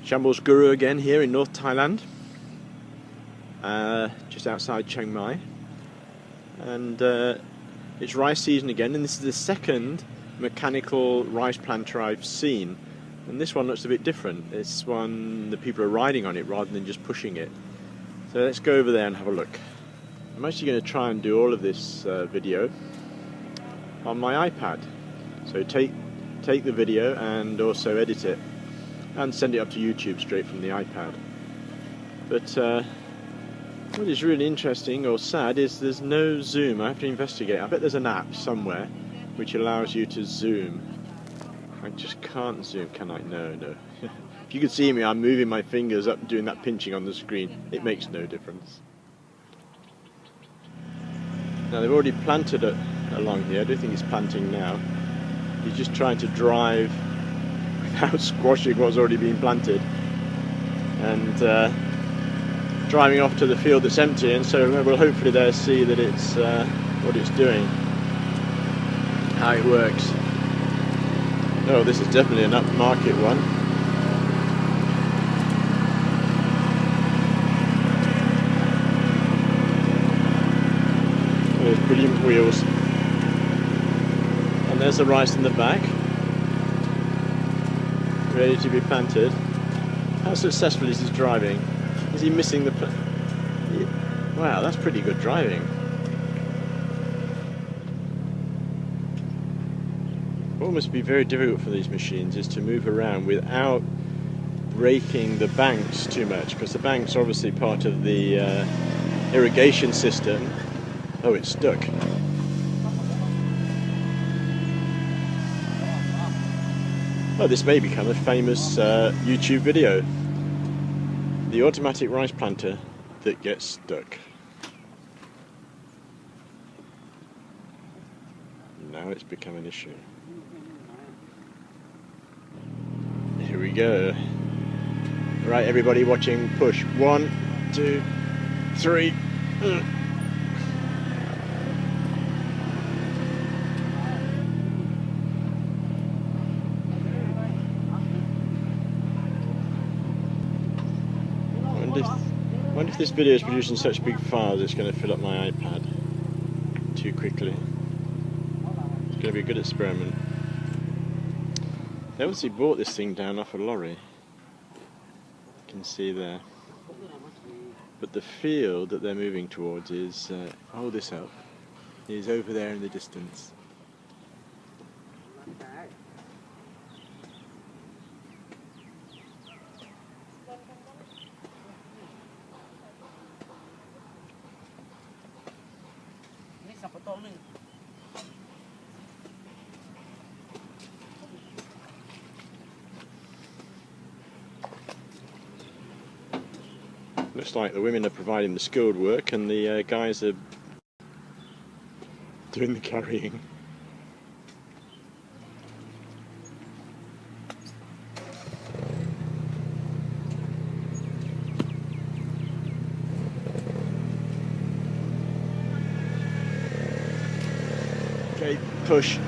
Shambles Guru again here in North Thailand, just outside Chiangmai, and it's rice season again, and this is the second mechanical rice planter I've seen, and this one looks a bit different. This one, the people are riding on it rather than just pushing it. So let's go over there and have a look. I'm actually going to try and do all of this video on my iPad, so take the video and also edit it and send it up to YouTube straight from the iPad. But what is really interesting or sad is there's no zoom. I have to investigate. I bet there's an app somewhere which allows you to zoom. I just can't zoom, can I? No. If you could see me, I'm moving my fingers up doing that pinching on the screen. It makes no difference. Now they've already planted it along here. I don't think it's planting now. He's just trying to drive without squashing what's already been planted, and driving off to the field that's empty, and so we'll hopefully there see that it's what it's doing, how it works. Oh, this is definitely an upmarket one. There's brilliant wheels, and there's the rice in the back, ready to be planted. How successful is his driving? Is he missing the... Wow, that's pretty good driving. What must be very difficult for these machines is to move around without breaking the banks too much, because the banks are obviously part of the irrigation system. Oh, it's stuck. Oh, this may become a famous YouTube video. The automatic rice planter that gets stuck. Now it's become an issue. Here we go. Right, everybody watching, push. 1, 2, 3. I wonder if this video is producing such big files it's going to fill up my iPad too quickly. It's going to be a good experiment. They obviously brought this thing down off a lorry. You can see there. But the field that they're moving towards is, hold this up, is over there in the distance. Looks like the women are providing the skilled work and the guys are doing the carrying. Okay, push.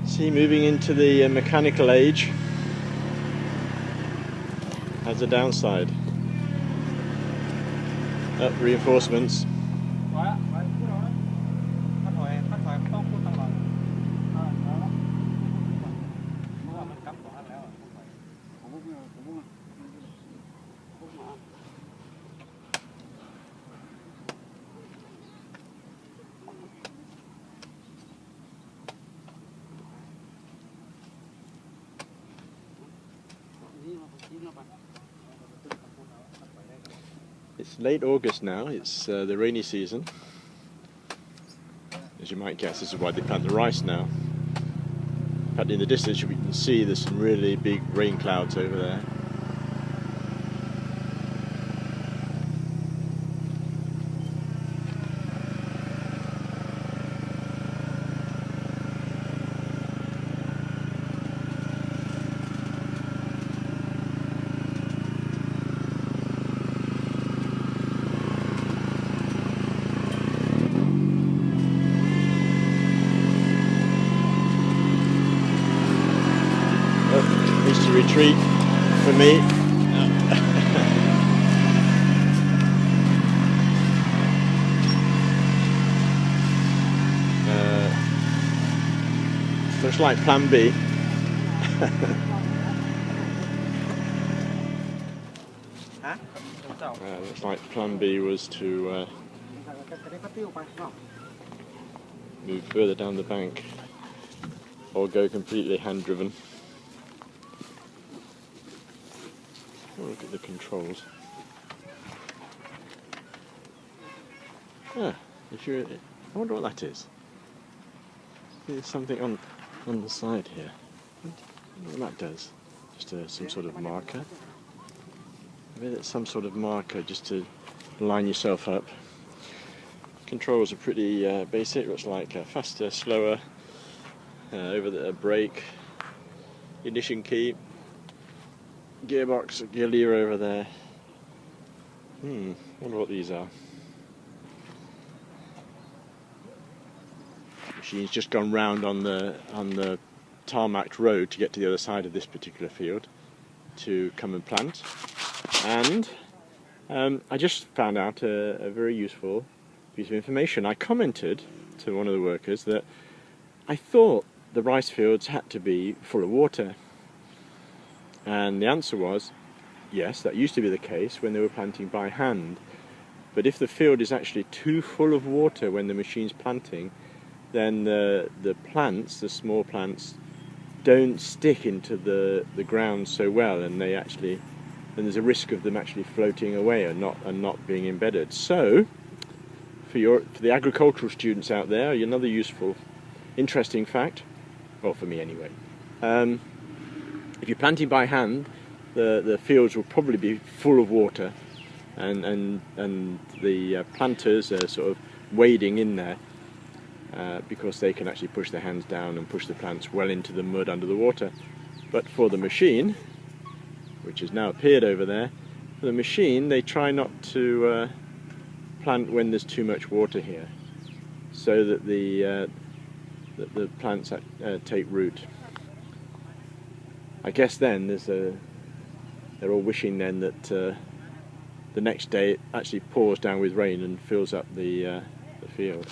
See, moving into the mechanical age has a downside. Reinforcements. It's late August now, it's the rainy season. As you might guess, this is why they plant the rice now. In fact, in the distance you can see there's some really big rain clouds over there. treat for me. Looks like plan B. Looks like plan B was to move further down the bank or go completely hand driven. Look at the controls. Ah, I wonder what that is. There's something on the side here. I wonder what that does. Just some sort of marker. Maybe it's some sort of marker just to line yourself up. Controls are pretty basic. Looks like faster, slower, over the brake, ignition key, gearbox, gear lever over there. Wonder what these are. Machine's just gone round on the tarmac road to get to the other side of this particular field to come and plant. And I just found out a very useful piece of information. I commented to one of the workers that I thought the rice fields had to be full of water, and the answer was yes, that used to be the case when they were planting by hand, but if the field is actually too full of water when the machine's planting, then the plants, the small plants, don't stick into the ground so well, and there's a risk of them actually floating away and not being embedded. So for the agricultural students out there, another useful, interesting fact, well, for me anyway, if you're planting by hand, the fields will probably be full of water, and the planters are sort of wading in there because they can actually push their hands down and push the plants well into the mud under the water. But for the machine, which has now appeared over there, for the machine they try not to plant when there's too much water here, so that the plants take root. I guess then they're all wishing then that the next day it actually pours down with rain and fills up the field.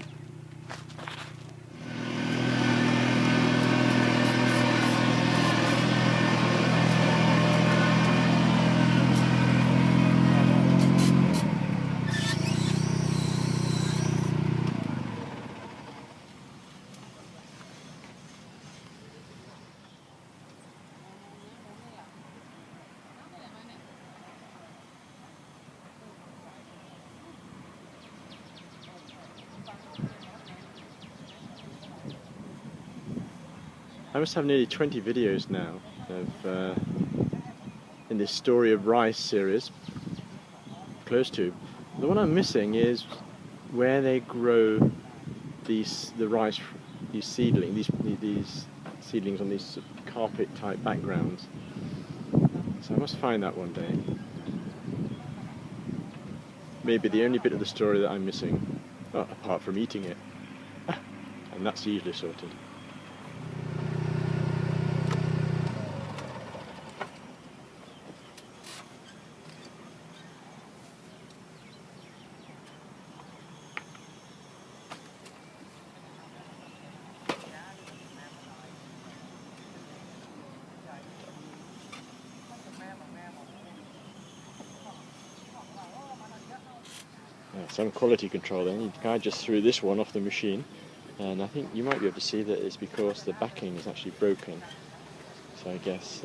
I must have nearly 20 videos now in this Story of Rice series, close to. The one I'm missing is where they grow the rice, these seedlings on these carpet type backgrounds. So I must find that one day. Maybe the only bit of the story that I'm missing, apart from eating it, and that's usually sorted. Some quality control then. The guy just threw this one off the machine, and I think you might be able to see that it's because the backing is actually broken, so I guess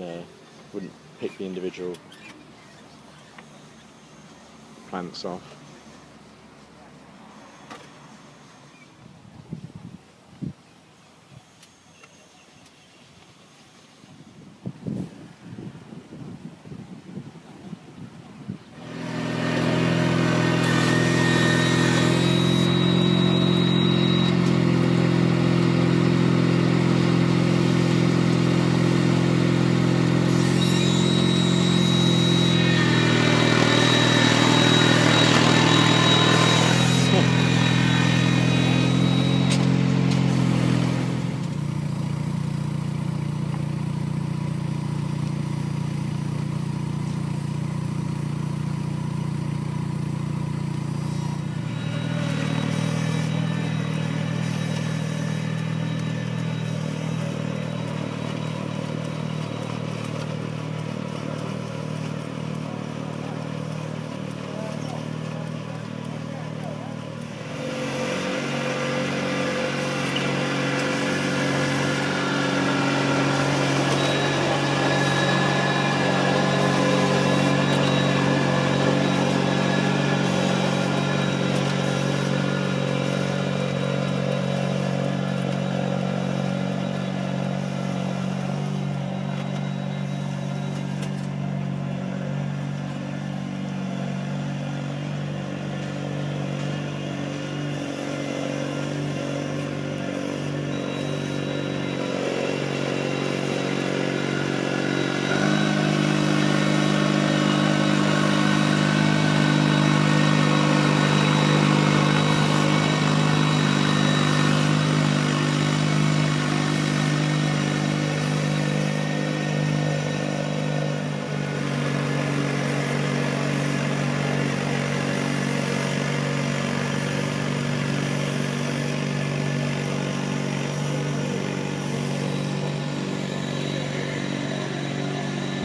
wouldn't pick the individual plants off.